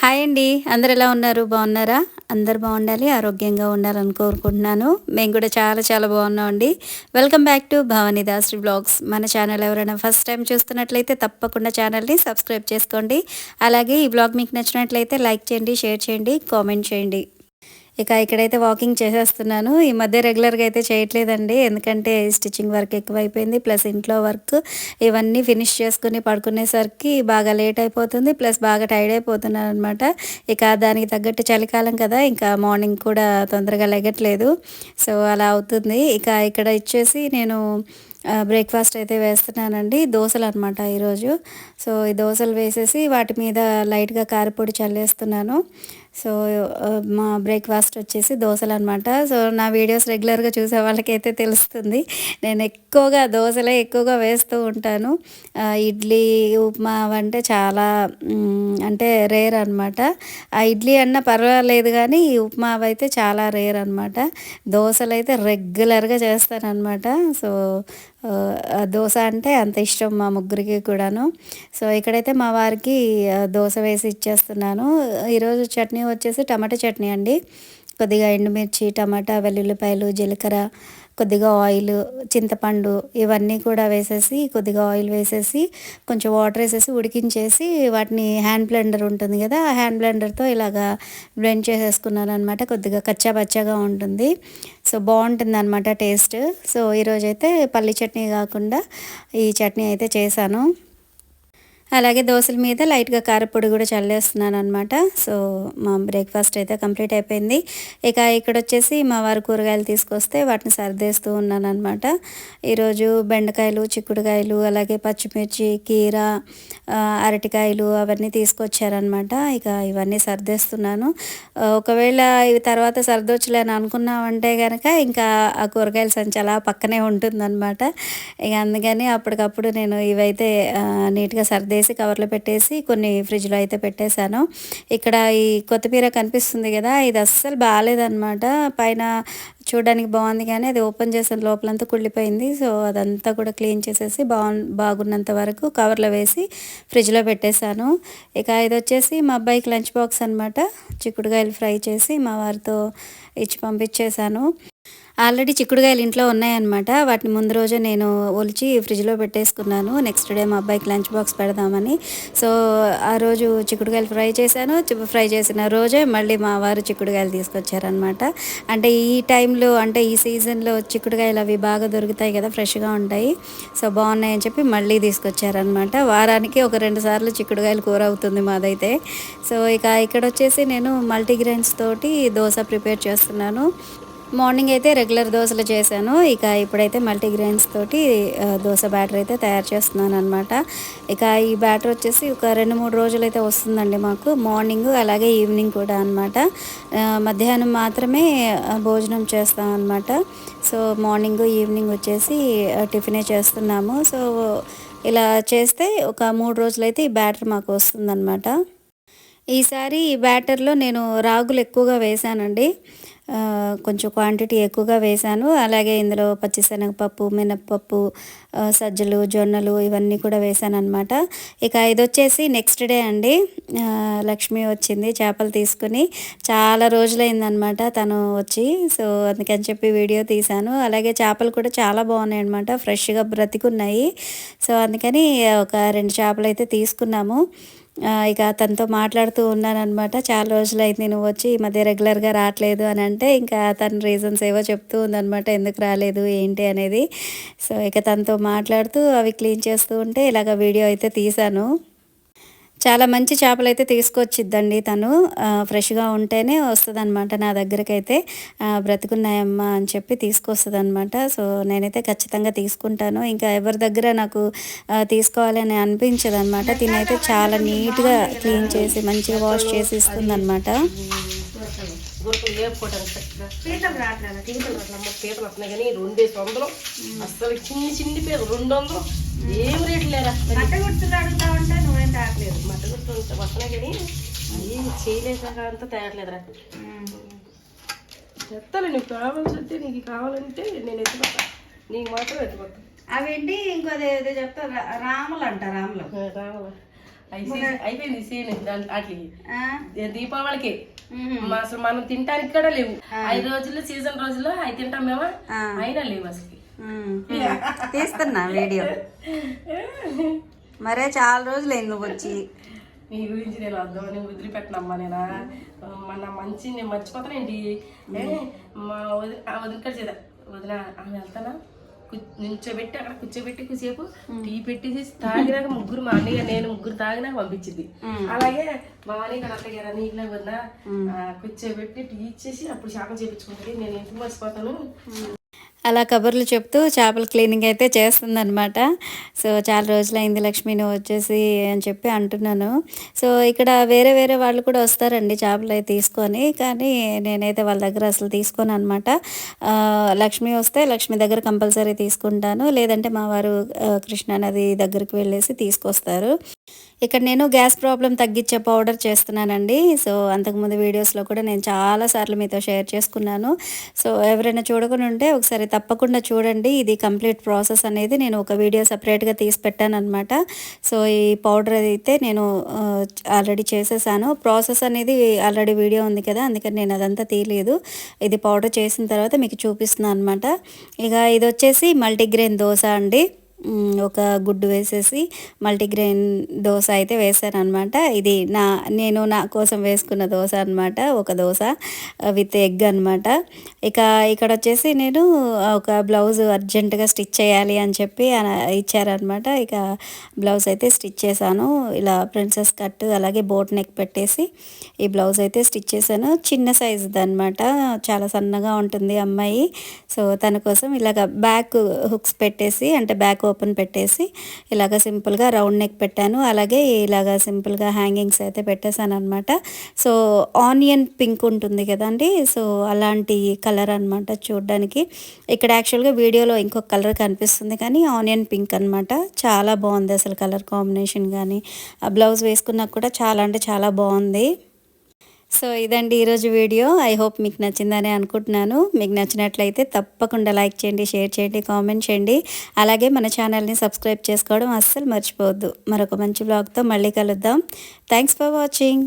Hi అండి. అందరూ ఎలా ఉన్నారు? బాగున్నారా? అందరూ బాగుండాలి, ఆరోగ్యంగా ఉండాలని కోరుకుంటున్నాను. మేము కూడా చాలా చాలా బాగున్నామండి. Welcome back to Bhavani Dasari vlogs. మన ఛానల్ ఎవరైనా ఫస్ట్ టైం చూస్తున్నట్లయితే తప్పకుండా ఛానల్ని సబ్స్క్రైబ్ చేసుకోండి. అలాగే ఈ బ్లాగ్ మీకు నచ్చినట్లయితే లైక్ చేయండి, షేర్ చేయండి, కామెంట్ చేయండి. ఇక్కడైతే వాకింగ్ చేసేస్తున్నాను. ఈ మధ్య రెగ్యులర్గా అయితే చేయట్లేదండి, ఎందుకంటే స్టిచ్చింగ్ వర్క్ ఎక్కువైపోయింది, ప్లస్ ఇంట్లో వర్క్ ఇవన్నీ ఫినిష్ చేసుకుని పడుకునేసరికి బాగా లేట్ అయిపోతుంది, ప్లస్ బాగా టైర్డ్ అయిపోతున్నాను అనమాట. దానికి తగ్గట్టు చలికాలం కదా, ఇంకా మార్నింగ్ కూడా తొందరగా లెగట్లేదు. సో అలా అవుతుంది. ఇక్కడ ఇచ్చేసి నేను బ్రేక్ఫాస్ట్ అయితే వేస్తున్నానండి. దోశలు అనమాట ఈరోజు. సో ఈ దోశలు వేసేసి వాటి మీద లైట్గా కారపొడి చల్లేస్తున్నాను. సో మా బ్రేక్ఫాస్ట్ వచ్చేసి దోశలు అనమాట. సో నా వీడియోస్ రెగ్యులర్గా చూసే వాళ్ళకైతే తెలుస్తుంది, నేను దోశలే ఎక్కువగా వేస్తూ ఉంటాను. ఇడ్లీ, ఉప్మా అంటే చాలా అంటే రేర్ అనమాట. ఆ ఇడ్లీ అన్న పర్వాలేదు, కానీ ఈ ఉప్మా అయితే చాలా రేర్ అనమాట. దోశలు అయితే రెగ్యులర్గా చేస్తానన్నమాట. సో దోశ అంటే అంత ఇష్టం మా ముగ్గురికి కూడాను. సో ఇక్కడైతే మా వారికి దోశ వేసి ఇచ్చేస్తున్నాను. ఈరోజు చట్నీ వచ్చేసి టమాటా చట్నీ అండి. కొద్దిగా ఎండుమిర్చి, టమాటా, వెల్లుల్లిపాయలు, జీలకర్ర, కొద్దిగా ఆయిల్, చింతపండు ఇవన్నీ కూడా వేసేసి, కొద్దిగా ఆయిల్ వేసేసి, కొంచెం వాటర్ వేసేసి ఉడికించేసి, వాటిని హ్యాండ్ బ్లెండర్ ఉంటుంది కదా, ఆ హ్యాండ్ బ్లెండర్తో ఇలాగా బ్లెండ్ చేసేసుకున్నాను అనమాట. కొద్దిగా కచ్చా పచ్చగా ఉంటుంది. సో బాగుంటుంది అనమాట టేస్ట్. సో ఈరోజైతే పల్లి చట్నీ కాకుండా ఈ చట్నీ అయితే చేశాను. అలాగే దోశల మీద లైట్గా కారపొడి కూడా చల్లేస్తున్నాను అనమాట. సో మా బ్రేక్ఫాస్ట్ అయితే కంప్లీట్ అయిపోయింది. ఇక్కడ వచ్చేసి మా వారు కూరగాయలు తీసుకొస్తే వాటిని సర్దేస్తూ ఉన్నాను అనమాట. ఈరోజు బెండకాయలు, చిక్కుడుకాయలు, అలాగే పచ్చిమిర్చి, కీర, అరటికాయలు అవన్నీ తీసుకొచ్చారనమాట. ఇవన్నీ సర్దేస్తున్నాను. ఒకవేళ ఇవి తర్వాత సర్దొచ్చులే అని అనుకున్నామంటే కనుక ఇంకా ఆ కూరగాయల సంచి అలా పక్కనే ఉంటుందన్నమాట. అందుకని అప్పటికప్పుడు నేను ఇవైతే నీట్గా సర్దేసి కవర్లో పెట్టేసి కొన్ని ఫ్రిడ్జ్లో అయితే పెట్టేశాను. ఇక్కడ ఈ కొత్తిమీర కనిపిస్తుంది కదా, ఇది అస్సలు బాగాలేదన్నమాట. పైన చూడడానికి బాగుంది, కానీ అది ఓపెన్ చేసిన లోపలంతా కుళ్ళిపోయింది. సో అదంతా కూడా క్లీన్ చేసేసి బాగున్నంత వరకు కవర్లో వేసి ఫ్రిడ్జ్లో పెట్టేశాను. ఇది వచ్చేసి మా అబ్బాయికి లంచ్ బాక్స్ అనమాట. చిక్కుడుకాయలు ఫ్రై చేసి మా వారితో ఇచ్చి పంపించేశాను. ఆల్రెడీ చిక్కుడుకాయలు ఇంట్లో ఉన్నాయన్నమాట. వాటిని ముందు రోజే నేను ఒలిచి ఫ్రిడ్జ్లో పెట్టేసుకున్నాను, నెక్స్ట్ డే మా అబ్బాయికి లంచ్ బాక్స్ పెడదామని. సో ఆ రోజు చిక్కుడుకాయలు ఫ్రై చేశాను. ఫ్రై చేసిన రోజే మళ్ళీ మా వారు చిక్కుడుకాయలు తీసుకొచ్చారనమాట. అంటే ఈ టైంలో, అంటే ఈ సీజన్లో చిక్కుడుకాయలు అవి బాగా దొరుకుతాయి కదా, ఫ్రెష్గా ఉంటాయి. సో బాగున్నాయని చెప్పి మళ్ళీ తీసుకొచ్చారనమాట. వారానికి ఒక 2 సార్లు చిక్కుడుకాయలు కూర అవుతుంది మాదైతే. సో ఇక్కడ వచ్చేసి నేను మల్టీగ్రెయిన్స్ తోటి దోశ ప్రిపేర్ చేస్తున్నాను. మార్నింగ్ అయితే రెగ్యులర్ దోశలు చేశాను. ఇప్పుడైతే మల్టీగ్రెయిన్స్ తోటి దోశ బ్యాటర్ అయితే తయారు చేస్తున్నాను అనమాట. ఈ బ్యాటర్ వచ్చేసి ఒక 2-3 రోజులు అయితే వస్తుందండి మాకు, మార్నింగ్ అలాగే ఈవినింగ్ కూడా అనమాట. మధ్యాహ్నం మాత్రమే భోజనం చేస్తాం అనమాట. సో మార్నింగ్ ఈవినింగ్ వచ్చేసి టిఫినే చేస్తున్నాము. సో ఇలా చేస్తే ఒక 3 రోజులైతే ఈ బ్యాటర్ మాకు వస్తుందన్నమాట. ఈసారి ఈ బ్యాటర్లో నేను రాగులు ఎక్కువగా వేశానండి. కొంచెం క్వాంటిటీ ఎక్కువగా వేశాను. అలాగే ఇందులో పచ్చిశనగపప్పు, మినప్పప్పు, సజ్జలు, జొన్నలు ఇవన్నీ కూడా వేశాను అనమాట. ఇది వచ్చేసి నెక్స్ట్ డే అండి. లక్ష్మి వచ్చింది చేపలు తీసుకుని. చాలా రోజులైందనమాట తను వచ్చి. సో అందుకని చెప్పి వీడియో తీశాను. అలాగే చేపలు కూడా చాలా బాగున్నాయి అనమాట, ఫ్రెష్గా బ్రతికున్నాయి. సో అందుకని ఒక 2 చేపలు అయితే తీసుకున్నాము. తనతో మాట్లాడుతూ ఉన్నానమాట. చాలా రోజులైంది నువ్వు వచ్చి, ఈ మధ్య రెగ్యులర్గా రావట్లేదు అని అంటే, తన రీజన్స్ ఏవో చెప్తూ ఉందనమాట, ఎందుకు రాలేదు ఏంటి అనేది. సో తనతో మాట్లాడుతూ అవి క్లీన్ చేస్తూ ఉంటే ఇలాగ వీడియో అయితే తీశాను. చాలా మంచి చేపలు అయితే తీసుకొచ్చిద్దండి తను. ఫ్రెష్గా ఉంటేనే వస్తుందన్నమాట నా దగ్గరకైతే. బ్రతుకున్నాయమ్మా అని చెప్పి తీసుకొస్తుందన్నమాట. సో నేనైతే ఖచ్చితంగా తీసుకుంటాను. ఎవరి దగ్గర నాకు తీసుకోవాలని అనిపించదు అనమాట. తినైతే చాలా నీట్గా క్లీన్ చేసి మంచిగా వాష్ చేసి ఇస్తుందన్నమాట. పీతలు రావట్లేదు, పీతలు వస్తున్నాయి కానీ 200 అసలు చిన్ని పీతలు 200 ఏం రేట్లు లేరా. మట్ట గుర్తులు అడుగుతా ఉంటే నువ్వేం తేట్లేదు. మట్ట గుర్తులు వస్తున్నాయి కానీ ఏం చేయలేక తేట్లేదురా. చెప్తాను నీకు కావాల్సి, నీకు కావాలంటే నేను ఎత్తుకొస్తా, నీకు మాత్రం ఎత్తుకొస్తా. అవేంటి ఇంకోది చెప్తా, రాములు అంట. రాములు అయిపోయింది సీన్ వాటికి దీపావళికి అసలు మనం తినడానికి కూడా లేవు 5 రోజులు సీజన్ రోజుల్లో అవి తింటాం మేము అయినా లేవు అసలు తీస్తున్నా వీడియో మరే చాలా రోజులు అయింది నువ్వు వచ్చి నీ గురించి నేను వద్దామని వదిలిపెట్టనమ్మా నేను మన మంచి నేను మర్చిపోతానేంటి మా వదిలికడ చేద్దా వదిన ఆమె వెళ్తానా నించోబెట్టి అక్కడ కూర్చోబెట్టి కొద్దిసేపు టీ పెట్టేసి తాగినాక ముగ్గురు మా అన్నయ్య నేను ముగ్గురు తాగినాక పంపించింది అలాగే మా అన్నయ్య ఇక్కడ అత్తగారు నీకులే వదిన కూర్చోబెట్టి టీ ఇచ్చేసి అప్పుడు శాపం చేయించుకుంటుంది నేను ఇంటికి మర్చిపోతాను అలా కబుర్లు చెప్తూ చేపల క్లీనింగ్ అయితే చేస్తుందనమాట. సో చాలా రోజులైంది లక్ష్మి నువ్వు వచ్చేసి అని చెప్పి అంటున్నాను. సో ఇక్కడ వేరే వేరే వాళ్ళు కూడా వస్తారండి చేపలు అయితే తీసుకొని, కానీ నేనైతే వాళ్ళ దగ్గర అసలు తీసుకోను అనమాట. లక్ష్మి వస్తే లక్ష్మి దగ్గర కంపల్సరీ తీసుకుంటాను, లేదంటే మా వారు కృష్ణానది దగ్గరికి వెళ్ళేసి తీసుకొస్తారు. ఇక్కడ నేను గ్యాస్ ప్రాబ్లం తగ్గించే పౌడర్ చేస్తున్నానండి. సో అంతకుముందు వీడియోస్లో కూడా నేను చాలాసార్లు మీతో షేర్ చేసుకున్నాను. సో ఎవరైనా చూడకుండా ఉంటే ఒకసారి తప్పకుండా చూడండి. ఇది కంప్లీట్ ప్రాసెస్ అనేది నేను ఒక వీడియో సపరేట్గా తీసి పెట్టాను అనమాట. సో ఈ పౌడర్ అయితే నేను ఆల్రెడీ చేసేసాను. ప్రాసెస్ అనేది ఆల్రెడీ వీడియో ఉంది కదా, అందుకని నేను అదంతా తీయలేదు. ఇది పౌడర్ చేసిన తర్వాత మీకు చూపిస్తున్నాను అనమాట. ఇక ఇది వచ్చేసి మల్టీగ్రెయిన్ దోశ అండి. ఒక గుడ్డు వేసేసి మల్టీగ్రెయిన్ దోశ అయితే వేసాను అనమాట. ఇది నేను నా కోసం వేసుకున్న దోశ అనమాట, ఒక దోశ విత్ ఎగ్ అనమాట. ఇక ఇక్కడ వచ్చేసి నేను ఒక బ్లౌజ్ అర్జెంటుగా స్టిచ్ చేయాలి అని చెప్పి ఇచ్చారనమాట. ఇక బ్లౌజ్ అయితే స్టిచ్ చేశాను. ఇలా ప్రిన్సెస్ కట్ అలాగే బోట్ నెక్ పెట్టేసి ఈ బ్లౌజ్ అయితే స్టిచ్ చేశాను. చిన్న సైజుది అనమాట, చాలా సన్నగా ఉంటుంది అమ్మాయి. సో తన కోసం ఇలాగ బ్యాక్ హుక్స్ పెట్టేసి, అంటే బ్యాక్ ఓపెన్ పెట్టేసి ఇలాగ సింపుల్గా రౌండ్ నెక్ పెట్టాను. అలాగే ఇలాగ సింపుల్గా హ్యాంగింగ్స్ అయితే పెట్టేశాను అనమాట. సో ఆనియన్ పింక్ ఉంటుంది కదండి, సో అలాంటి కలర్ అనమాట చూడడానికి. ఇక్కడ యాక్చువల్గా వీడియోలో ఇంకొక కలర్ కనిపిస్తుంది, కానీ ఆనియన్ పింక్ అనమాట. చాలా బాగుంది అసలు కలర్ కాంబినేషన్, కానీ ఆ బ్లౌజ్ వేసుకున్నాక కూడా చాలా అంటే చాలా బాగుంది. సో ఇదండి ఈరోజు వీడియో. ఐ హోప్ మీకు నచ్చిందని అనుకుంటున్నాను. మీకు నచ్చినట్లయితే తప్పకుండా లైక్ చేయండి, షేర్ చేయండి, కామెంట్ చేయండి. అలాగే మన ఛానల్ని సబ్స్క్రైబ్ చేసుకోవడం అస్సలు మర్చిపోవద్దు. మరొక మంచి బ్లాగ్తో మళ్ళీ కలుద్దాం. Thanks for watching.